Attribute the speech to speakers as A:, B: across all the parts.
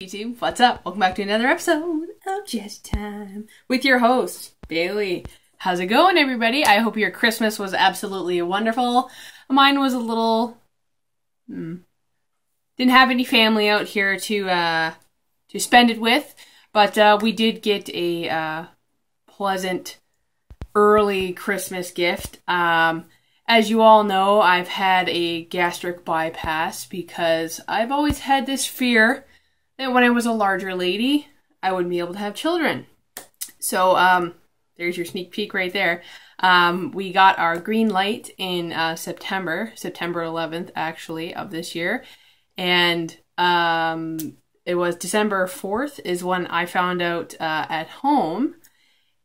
A: YouTube, what's up? Welcome back to another episode of Jazzy Time with your host, Bailey. How's it going, everybody? I hope your Christmas was absolutely wonderful. Mine was a little... didn't have any family out here to spend it with, but we did get a pleasant early Christmas gift. As you all know, I've had a gastric bypass because I've always had this fear that when I was a larger lady, I wouldn't be able to have children. So, there's your sneak peek right there. We got our green light in September 11th, actually, of this year. And it was December 4th is when I found out at home.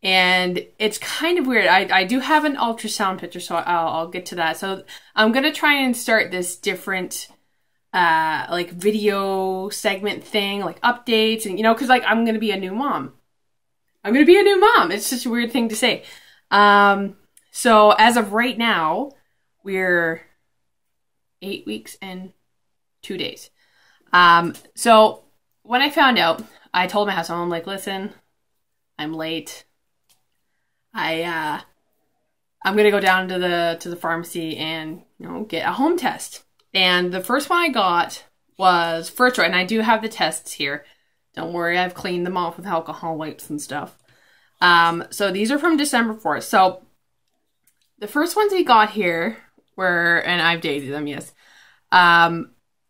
A: And it's kind of weird. I do have an ultrasound picture, so I'll get to that. So I'm going to try and start this different like video segment thing, like updates, and because like I'm gonna be a new mom. It's such a weird thing to say. So as of right now, we're 8 weeks and 2 days. So when I found out, I told my husband, I'm like, listen, I'm late. I'm gonna go down to the pharmacy and get a home test. And the first one I got was first try, and I do have the tests here. Don't worry, I've cleaned them off with alcohol wipes and stuff. So these are from December 4th. So the first ones we got here were, and I've dated them, yes.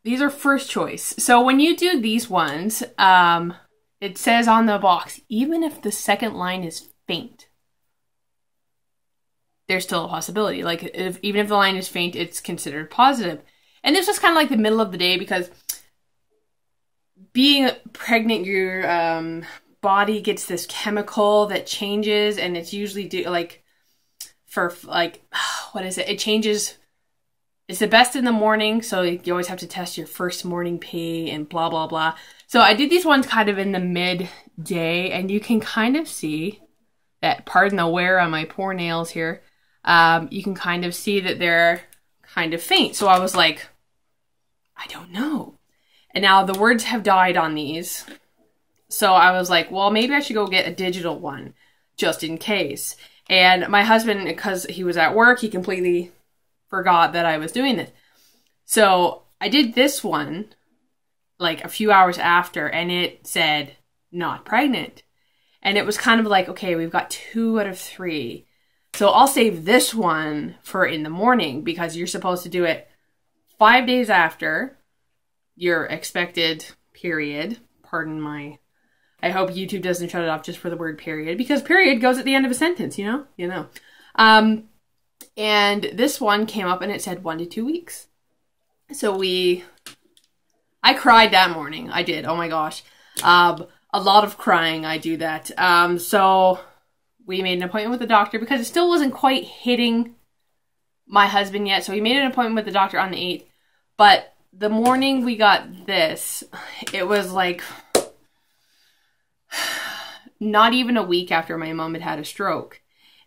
A: These are first choice. So when you do these ones, it says on the box, even if the second line is faint, there's still a possibility. Like, even if the line is faint, it's considered positive. And this was kind of like the middle of the day because being pregnant, your body gets this chemical that changes, and it's usually what is it? It changes. It's the best in the morning, so you always have to test your first morning pee and blah, blah, blah. So I did these ones kind of in the midday, and you can kind of see that, pardon the wear on my poor nails here, you can kind of see that they're kind of faint. So I was like, I don't know. And now the words have died on these. So I was like, well, maybe I should go get a digital one just in case. And my husband, because he was at work, he completely forgot that I was doing this. So I did this one like a few hours after, and it said not pregnant. And it was kind of like, okay, we've got 2 out of 3. So I'll save this one for in the morning because you're supposed to do it 5 days after your expected period. Pardon my... I hope YouTube doesn't shut it off just for the word period, because period goes at the end of a sentence, you know? And this one came up and it said 1 to 2 weeks. So I cried that morning. I did. Oh my gosh. A lot of crying. I do that. So we made an appointment with the doctor because it still wasn't quite hitting my husband yet. So we made an appointment with the doctor on the 8th. But the morning we got this, it was like not even a week after my mom had a stroke.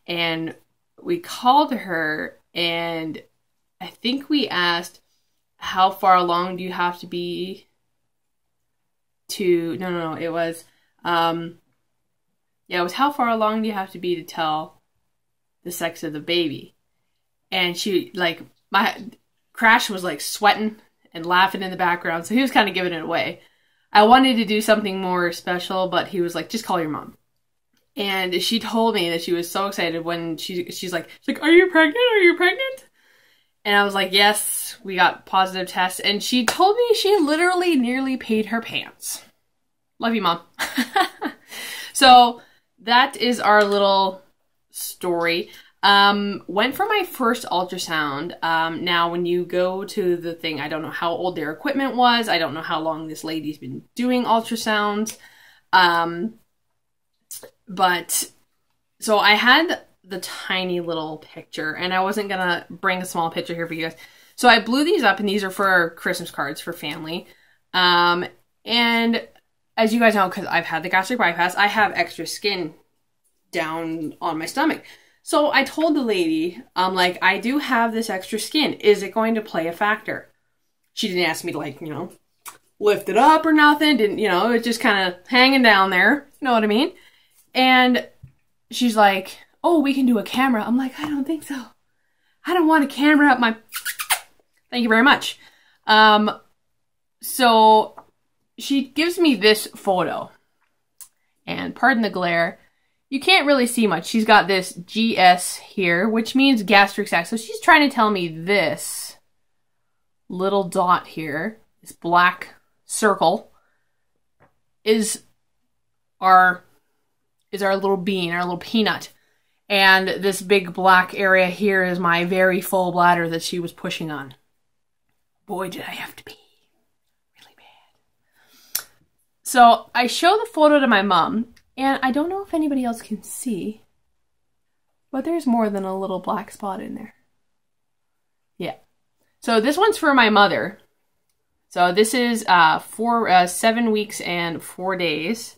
A: And we called her, and I think we asked, how far along do you have to be to... No, it was... it was how far along do you have to be to tell the sex of the baby? And she, like, my Crash was, like, sweating and laughing in the background, so he was kind of giving it away. I wanted to do something more special, but he was like, just call your mom. And she told me that she was so excited when she's like, are you pregnant? Are you pregnant? And I was like, yes, we got positive tests. And she told me she literally nearly peed her pants. Love you, Mom. So that is our little story. Went for my first ultrasound. Now when you go to the thing, I don't know how old their equipment was. I don't know how long this lady's been doing ultrasounds. But so I had the tiny little picture, and I wasn't gonna bring a small picture here for you guys. So I blew these up, and these are for Christmas cards for family. And as you guys know, because I've had the gastric bypass, I have extra skin down on my stomach. So I told the lady, I'm like, I do have this extra skin. Is it going to play a factor? She didn't ask me to, like, lift it up or nothing. Didn't, you know, it was just kind of hanging down there. You know what I mean? And she's like, oh, we can do a camera. I'm like, I don't think so. I don't want a camera up my... Thank you very much. So she gives me this photo. And pardon the glare. You can't really see much. She's got this GS here, which means gastric sac. So she's trying to tell me this little dot here, this black circle, is our little bean, our little peanut. And this big black area here is my very full bladder that she was pushing on. Boy, did I have to pee. Really bad. So I show the photo to my mom, and I don't know if anybody else can see, but there's more than a little black spot in there. Yeah. So this one's for my mother. So this is 7 weeks and 4 days.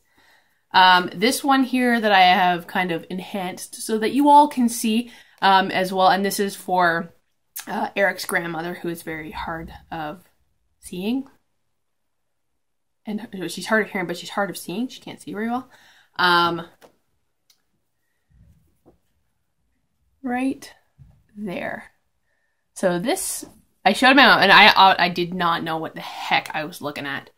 A: This one here that I have kind of enhanced so that you all can see as well. And this is for Eric's grandmother, who is very hard of seeing. And she's hard of hearing, but she's hard of seeing. She can't see very well. Right there. So this, I showed my mom, and I did not know what the heck I was looking at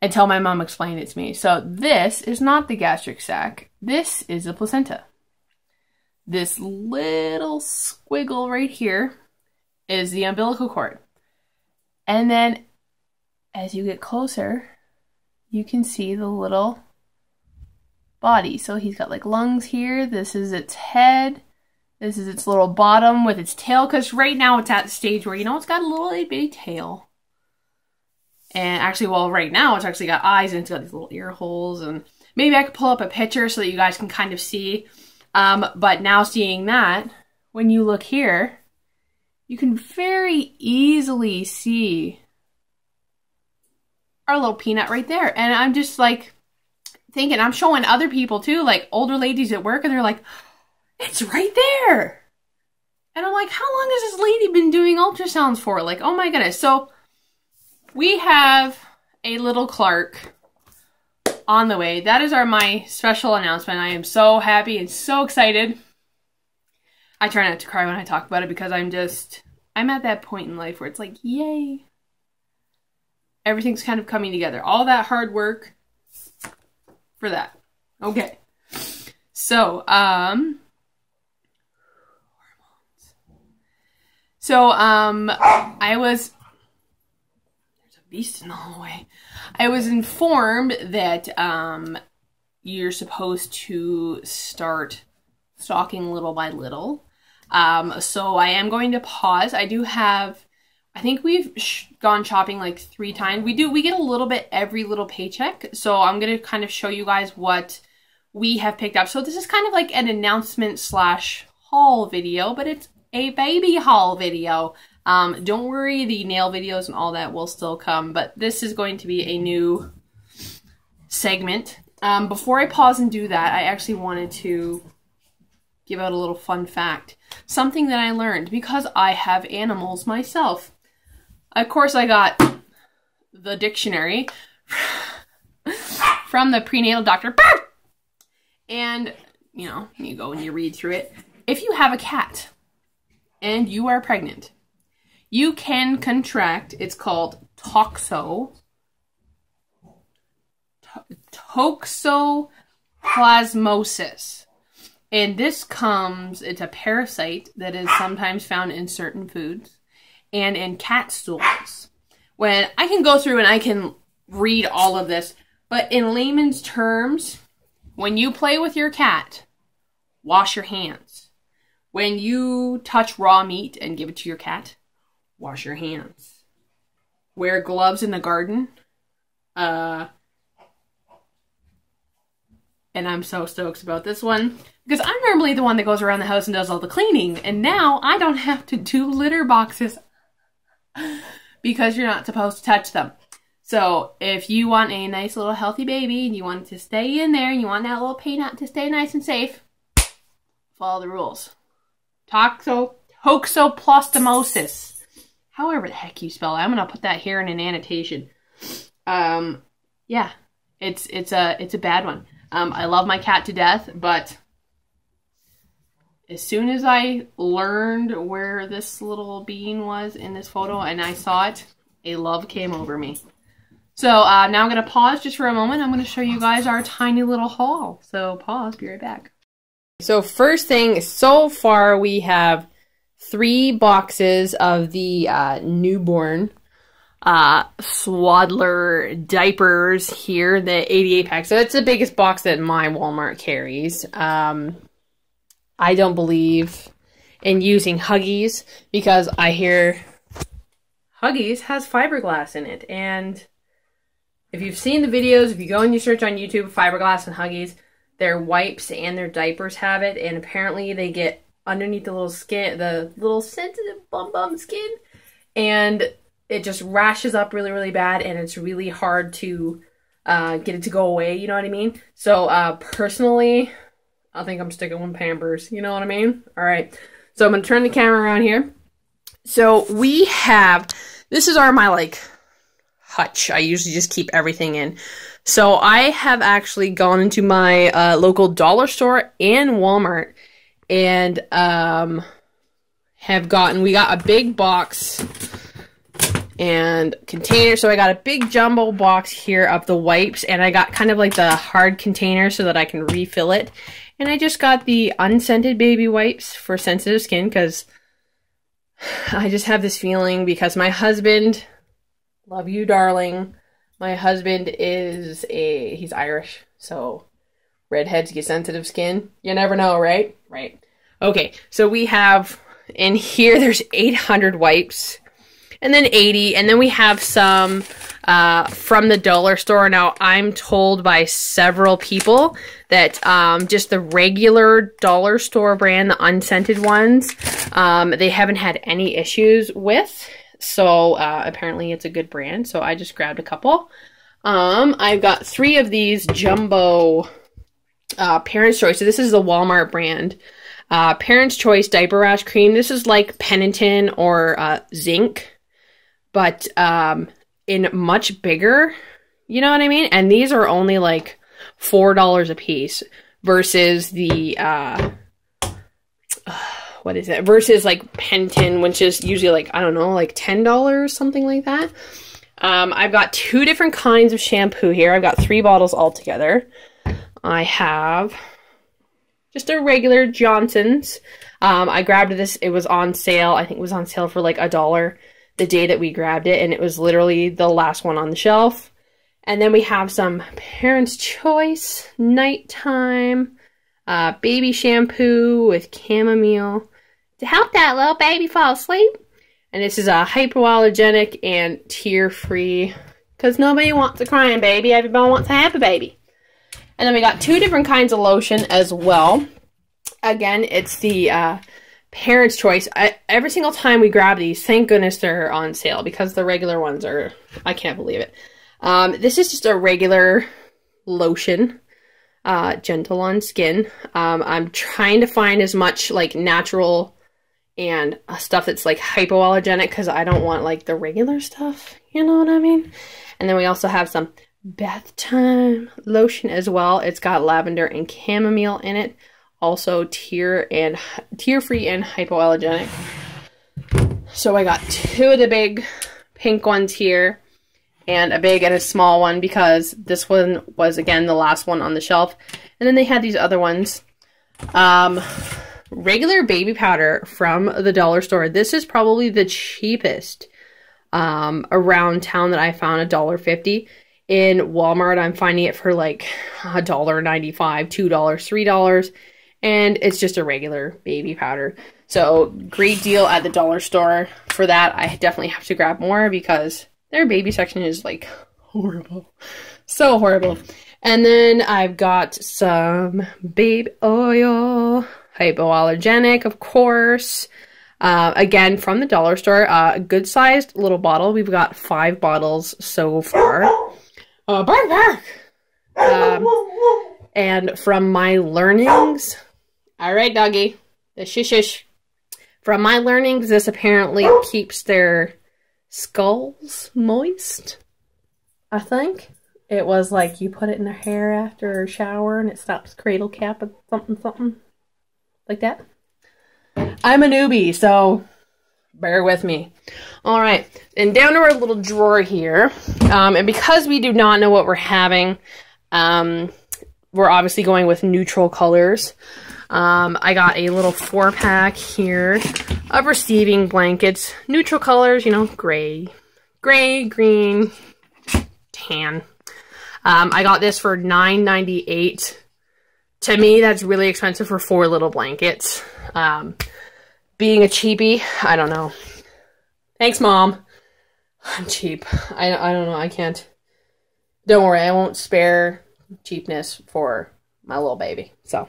A: until my mom explained it to me. So this is not the gastric sac. This is the placenta. This little squiggle right here is the umbilical cord. And then as you get closer, you can see the little body. So he's got like lungs here. This is its head. This is its little bottom with its tail, because right now it's at the stage where, you know, it's got a little itty bitty tail. And actually, well, right now it's actually got eyes and it's got these little ear holes. And maybe I could pull up a picture so that you guys can kind of see. But now seeing that, when you look here, you can very easily see our little peanut right there. And I'm just like thinking, I'm showing other people too, like older ladies at work, and they're like, it's right there. And I'm like, how long has this lady been doing ultrasounds for? Like, oh my goodness. So we have a little Clarke on the way. That is my special announcement. I am so happy and so excited. I try not to cry when I talk about it because I'm at that point in life where it's like, yay. Everything's kind of coming together. All that hard work for that. Okay. So, there's a beast in the hallway. I was informed that, you're supposed to start stalking little by little. So I am going to pause. I think we've gone shopping like 3 times. We get a little bit every little paycheck. So I'm going to kind of show you guys what we have picked up. So this is kind of like an announcement / haul video, but it's a baby haul video. Don't worry, the nail videos and all that will still come, but this is going to be a new segment. Before I pause and do that, I actually wanted to give out a little fun fact. Something that I learned because I have animals myself. Of course, I got the dictionary from the prenatal doctor. And, you know, you go and you read through it. If you have a cat and you are pregnant, you can contract, it's called toxoplasmosis. And this it's a parasite that is sometimes found in certain foods and in cat stools. When I can go through and I can read all of this, but in layman's terms, when you play with your cat, wash your hands. When you touch raw meat and give it to your cat, wash your hands. Wear gloves in the garden. And I'm so stoked about this one because I'm normally the one that goes around the house and does all the cleaning. And now I don't have to do litter boxes because you're not supposed to touch them. So if you want a nice little healthy baby and you want it to stay in there and you want that little peanut to stay nice and safe, follow the rules. Toxoplasmosis. However the heck you spell it. I'm going to put that here in an annotation. yeah, it's a bad one. I love my cat to death, but as soon as I learned where this little bean was in this photo and I saw it, a love came over me. So now I'm going to pause just for a moment. I'm going to show you guys our tiny little haul. So pause, be right back. So first thing, so far we have 3 boxes of the newborn swaddler diapers here, the 88 pack. So it's the biggest box that my Walmart carries. I don't believe in using Huggies because I hear Huggies has fiberglass in it. And if you've seen the videos, if you go and you search on YouTube, fiberglass and Huggies, their wipes and their diapers have it. And apparently they get underneath the little skin, the little sensitive bum skin. And it just rashes up really, really bad. And it's really hard to get it to go away. You know what I mean? So personally, I think I'm sticking with Pampers. You know what I mean? All right. So I'm going to turn the camera around here. So we have, this is my hutch. I usually just keep everything in. So I have actually gone into my local dollar store and Walmart and we got a big box and container. So I got a big jumbo box here of the wipes and I got kind of like the hard container so that I can refill it. And I just got the unscented baby wipes for sensitive skin because I just have this feeling because my husband, love you, darling. My husband he's Irish, so redheads get sensitive skin. You never know, right? Right. Okay, so we have, in here, there's 800 wipes, and then 80, and then we have some from the dollar store. Now, I'm told by several people that just the regular dollar store brand, the unscented ones, they haven't had any issues with. So apparently it's a good brand. So I just grabbed a couple. I've got 3 of these jumbo Parents' Choice. So this is the Walmart brand. Parents' Choice Diaper Rash Cream. This is like Peniton or Zinc, but in much bigger. You know what I mean? And these are only like $4 a piece versus the what is it? Versus like Peniton, which is usually like, I don't know, like $10, something like that. I've got 2 different kinds of shampoo here. I've got 3 bottles altogether. I have just a regular Johnson's. I grabbed this. It was on sale. I think it was on sale for like $1 the day that we grabbed it. And it was literally the last one on the shelf. And then we have some Parents' Choice Nighttime baby shampoo with chamomile to help that little baby fall asleep. And this is a hypoallergenic and tear-free because nobody wants a crying baby. Everybody wants a happy baby. And then we got 2 different kinds of lotion as well. Again, it's the Parents' Choice. Every single time we grab these, thank goodness they're on sale because the regular ones are, I can't believe it. This is just a regular lotion, gentle on skin. I'm trying to find as much like natural and stuff that's like hypoallergenic because I don't want like the regular stuff, you know what I mean? And then we also have some bath time lotion as well. It's got lavender and chamomile in it. Also tear-free and hypoallergenic. So I got 2 of the big pink ones here and a big and a small one because this one was, again, the last one on the shelf. And then they had these other ones. Regular baby powder from the dollar store. This is probably the cheapest around town that I found, $1.50. In Walmart, I'm finding it for like $1.95, $2, $3. And it's just a regular baby powder. So great deal at the dollar store for that. I definitely have to grab more because their baby section is like horrible. So horrible. And then I've got some baby oil, hypoallergenic, of course. Again, from the dollar store, a good sized little bottle. We've got 5 bottles so far. And from my learnings, all right, doggy, the shush. From my learnings, this apparently keeps their skulls moist. I think it was like you put it in their hair after a shower and it stops cradle cap or something like that. I'm a newbie, so bear with me. All right, and down to our little drawer here. And because we do not know what we're having, we're obviously going with neutral colors. I got a little 4-pack here of receiving blankets. Neutral colors, you know, gray, green, tan. I got this for $9.98. To me, that's really expensive for 4 little blankets. Being a cheapie, I don't know. Thanks, Mom. I'm cheap. I don't know. I can't. Don't worry, I won't spare cheapness for my little baby. So,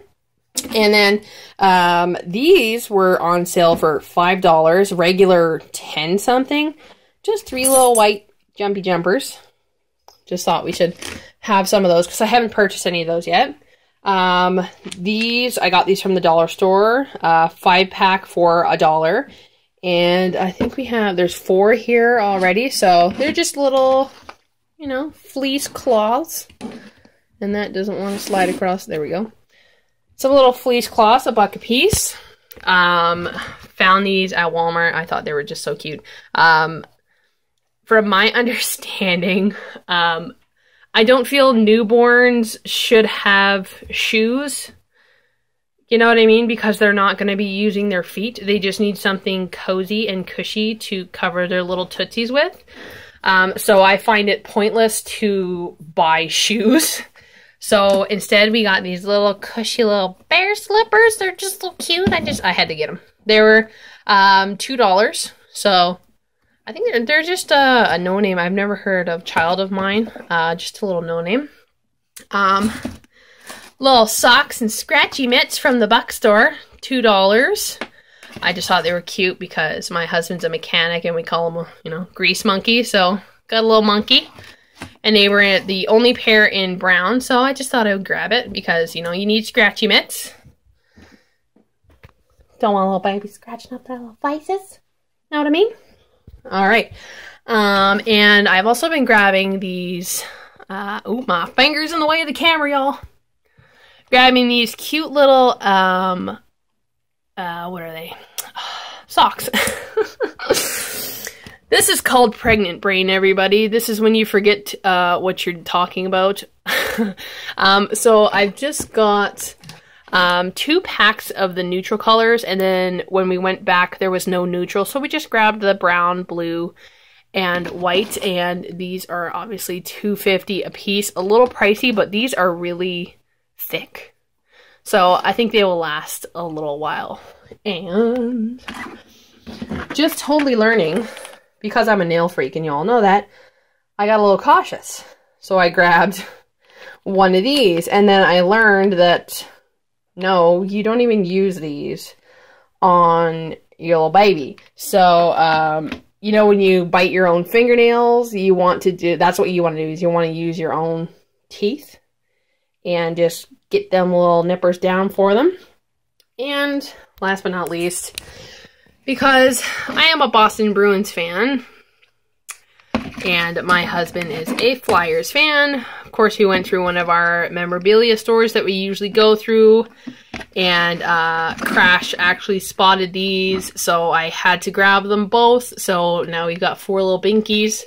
A: and then these were on sale for $5, regular 10 something. Just 3 little white jumpy jumpers. Just thought we should have some of those because I haven't purchased any of those yet. These, I got these from the dollar store, 5-pack for $1. And I think there's 4 here already. So they're just little, you know, fleece cloths. And that doesn't want to slide across. There we go. Some little fleece cloths, $1 a piece. Found these at Walmart. I thought they were just so cute. From my understanding, I don't feel newborns should have shoes. You know what I mean? Because they're not going to be using their feet. They just need something cozy and cushy to cover their little tootsies with. So I find it pointless to buy shoes. So instead we got these little cushy little bear slippers. They're just so cute. I had to get them. They were $2. So I think they're just a no-name. I've never heard of Child of Mine. Just a little no-name. Little socks and scratchy mitts from the Buck store, $2. I just thought they were cute because my husband's a mechanic and we call him, you know, grease monkey. So got a little monkey. And they were the only pair in brown, so I just thought I would grab it because, you know, you need scratchy mitts. Don't want a little baby scratching up their little faces. Know what I mean? All right. And I've also been grabbing these, ooh, my finger's in the way of the camera, y'all. Grabbing these cute little, what are they? Socks. This is called pregnant brain, everybody. This is when you forget what you're talking about. So I've just got 2 packs of the neutral colors, and then when we went back, there was no neutral, so we just grabbed the brown, blue, and white, and these are obviously $2.50 a piece. A little pricey, but these are really thick. So I think they will last a little while. And just totally learning, because I'm a nail freak and y'all know that, I got a little cautious. So I grabbed one of these, and then I learned that no, you don't even use these on your little baby. So, you know, when you bite your own fingernails, you want to do, that's what you want to do, is you want to use your own teeth and just get them little nippers down for them. And last but not least, because I am a Boston Bruins fan, and my husband is a Flyers fan. Of course, we went through one of our memorabilia stores that we usually go through, and Crash actually spotted these, so I had to grab them both. So now we've got 4 little binkies.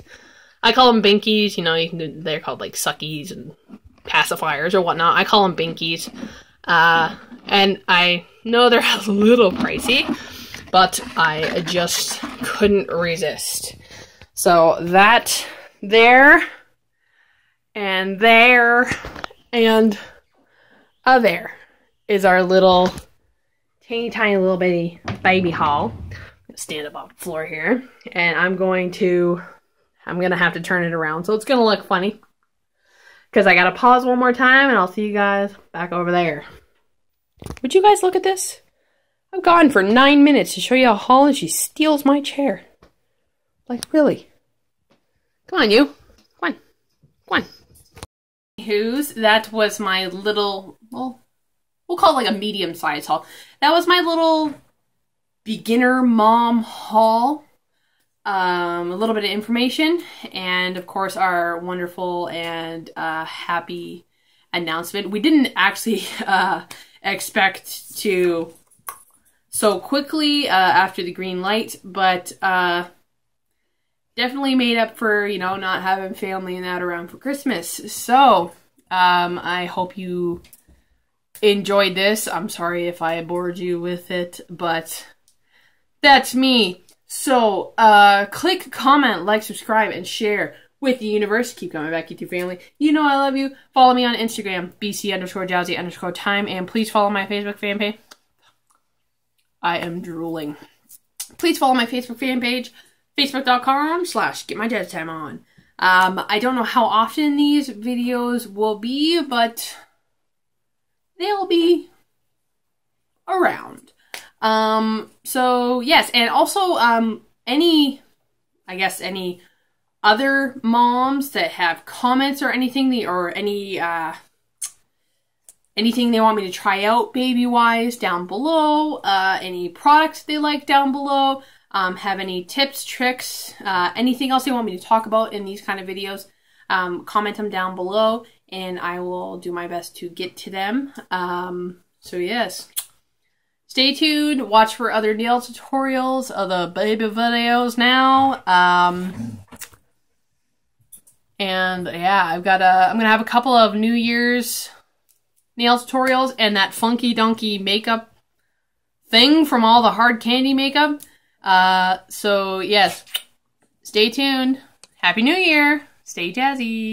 A: I call them binkies, you know, they're called like suckies and pacifiers or whatnot. I call them binkies. And I know they're a little pricey, but I just couldn't resist. So that there, and there, and there is our little teeny tiny little bitty baby haul. I'm gonna stand up off the floor here, and I'm gonna have to turn it around, so it's gonna look funny because I gotta pause one more time, and I'll see you guys back over there. Would you guys look at this? I'm gone for 9 minutes to show you a haul, and she steals my chair. Like, really? Come on, you. Come on. Come on. Anywho's, that was my little, well, we'll call it like a medium-sized haul. That was my little beginner mom haul. a little bit of information, and of course our wonderful and happy announcement. We didn't actually expect to so quickly after the green light, but definitely made up for, you know, not having family and that around for Christmas. So I hope you enjoyed this. I'm sorry if I bored you with it, but that's me. So, click, comment, like, subscribe, and share with the universe. Keep coming back with your family. You know I love you. Follow me on Instagram, BC_Jazzy_time, and please follow my Facebook fan page. I am drooling. Please follow my Facebook fan page, facebook.com/getmyjazztime on. I don't know how often these videos will be, but they'll be around. So yes, and also, any other moms that have comments or anything, anything they want me to try out baby-wise down below, any products they like down below, have any tips, tricks, anything else they want me to talk about in these kind of videos, comment them down below, and I will do my best to get to them. So yes. Stay tuned, watch for other nail tutorials of the baby videos now. And yeah, I'm gonna have a couple of New Year's nail tutorials and that funky donkey makeup thing from all the hard candy makeup. So yes, stay tuned. Happy New Year. Stay jazzy.